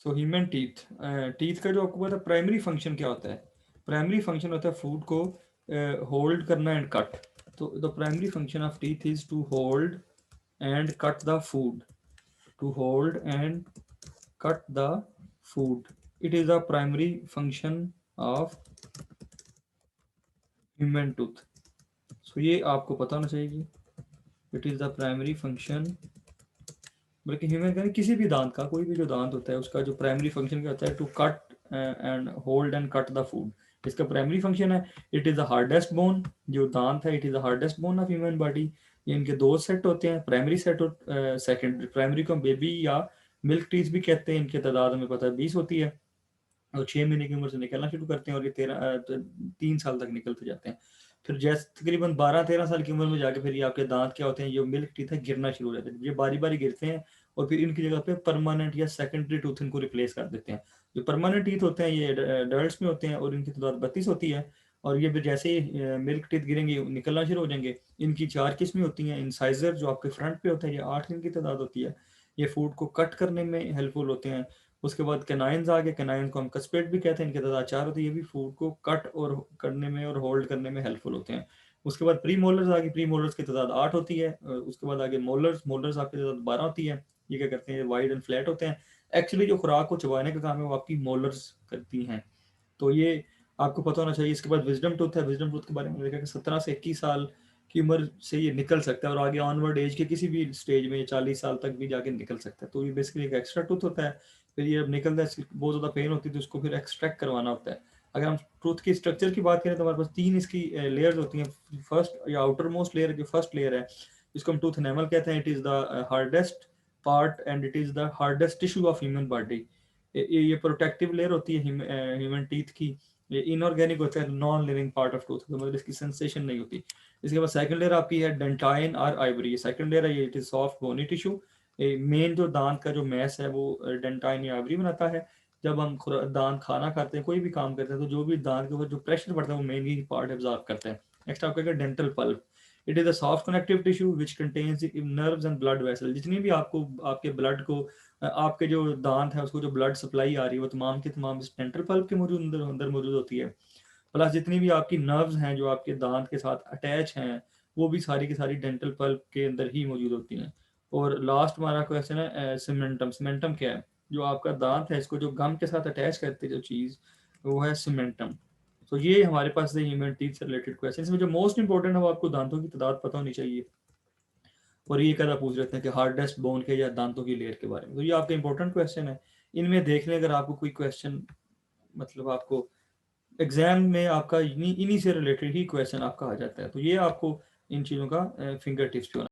So human teeth, teeth का जो आपको पता है प्राइमरी फंक्शन क्या होता है? प्राइमरी फंक्शन होता है फूड को होल्ड करना एंड कट। तो the primary function of teeth is to hold and cut the food, to hold and cut the food. It is the primary function of human tooth. So ये आपको पता होना चाहिए। It is the primary function, बल्कि human का किसी भी दांत का, कोई भी जो दांत होता है उसका जो प्राइमरी फंक्शन क्या होता है? To cut and hold and cut the food. इसका प्राइमरी फंक्शन है। It is the hardest bone, जो दांत है it is the hardest bone of human body. ये इनके दो सेट होते हैं, प्राइमरी सेट और सेकेंडरी। प्राइमरी को बेबी या मिल्क टीथ भी कहते हैं। इनकी तादाद हमें पता है 20 होती है और 6 महीने की उम्र से निकलना शुरू करते हैं और ये 3 साल तक निकलते जाते हैं। फिर जैसे तकरीबन 12-13 साल की उम्र में जाके फिर ये आपके दांत क्या होते हैं, जो मिल्क टीथ है गिरना शुरू हो जाते हैं। ये बारी बारी गिरते हैं और फिर इनकी जगह पे परमानेंट या सेकेंडरी टूथ इनको रिप्लेस कर देते हैं। जो परमानेंट टीथ होते हैं ये एडल्ट में होते हैं और इनकी तादाद 32 होती है। और ये फिर जैसे ही मिल्क टीथ गिरेंगे निकलना शुरू हो जाएंगे। इनकी 4 किस्में होती हैं। इंसाइजर जो आपके फ्रंट पे होता है ये 8 दिन की तादाद होती है। ये फूड को कट करने में हेल्पफुल होते हैं। उसके बाद कैनाइंस आ गए, कैनाइन को हम कस्पेट भी कहते हैं। इनकी तादाद 4 होती है। ये भी फूड को कट और करने में और होल्ड करने में हेल्पफुल होते हैं। उसके बाद प्री मोलर्स आ गए, प्री मोलर्स की तादाद 8 होती है। उसके बाद आगे मोलर्स, मोलर्स आपकी तादाद 12 होती है। ये क्या करते हैं? वाइड एंड फ्लैट होते हैं। एक्चुअली जो खुराक को चबाने का काम है वो आपकी मोलर्स करती हैं। तो ये आपको पता होना चाहिए। इसके बाद विजडम टूथ है। विजडम टूथ के बारे में देखा कि 17 से 21 साल की उम्र से ये निकल सकता है और आगे ऑनवर्ड एज के किसी भी स्टेज में 40 साल तक भी जाके निकल सकता है। तो ये बेसिकली एक एक्स्ट्रा टूथ होता है। फिर ये अब निकलता है, बहुत ज़्यादा पेन होती है तो उसको फिर एक्सट्रैक्ट करवाना होता है। अगर हम टूथ की स्ट्रक्चर की बात करें तो हमारे पास 3 इसकी लेयर्स होती हैं। फर्स्ट या आउटर मोस्ट लेयर, जो फर्स्ट लेयर है जिसको हम टूथ एनेमल कहते हैं, it is the hardest part and it is the hardest tissue of human body. ये प्रोटेक्टिव लेयर होती है ह्यूमन टीथ की। ये इनऑर्गेनिक होता है, non living part of tooth, तो मतलब इसकी सेंसेशन नहीं होती। इसके बाद सेकंड लेयर आपकी है डेंटाइन और आइवरी। ये सेकंड लेयर है, ये it is soft bony tissue. Main जो दांत का जो मैस है वो डेंटाइन या आइवरी बनाता है। जब हम दांत खाना खाते हैं, कोई भी काम करते हैं, तो जो भी दांत के ऊपर जो प्रेशर पड़ता है वो मेन ही पार्ट एब्जॉर्ब करता है। नेक्स्ट आपका dental pulp. It is a soft connective tissue which contains nerves and blood vessel. जितनी भी आपको आपके ब्लड को आपके जो दांत है उसको जो ब्लड सप्लाई आ रही है वो तमाम की तमाम इस डेंटल पल्प के मौजूद अंदर अंदर मौजूद होती है। प्लस जितनी भी आपकी नर्व्स हैं जो आपके दांत के साथ अटैच हैं वो भी सारी की सारी डेंटल पल्प के अंदर ही मौजूद होती हैं। और लास्ट हमारा क्वेश्चन है सीमेंटम। सीमेंटम क्या है? जो आपका दांत है इसको जो गम के साथ अटैच करती है जो चीज़, वो है सीमेंटम। तो ये हमारे पास है ह्यूमन टीथ से रिलेटेड क्वेश्चन। इसमें जो मोस्ट इंपॉर्टेंट है वो आपको दांतों की तादाद पता होनी चाहिए। और ये कदा पूछ लेते हैं कि हार्डेस्ट बोन के या दांतों की लेयर के बारे में। तो ये आपका इंपॉर्टेंट क्वेश्चन है। इनमें देख लें अगर आपको कोई क्वेश्चन, मतलब आपको एग्जाम में आपका इन्हीं इन्हीं से रिलेटेड ही क्वेश्चन आपका आ जाता है। तो ये आपको इन चीज़ों का फिंगर टिप्स पे होना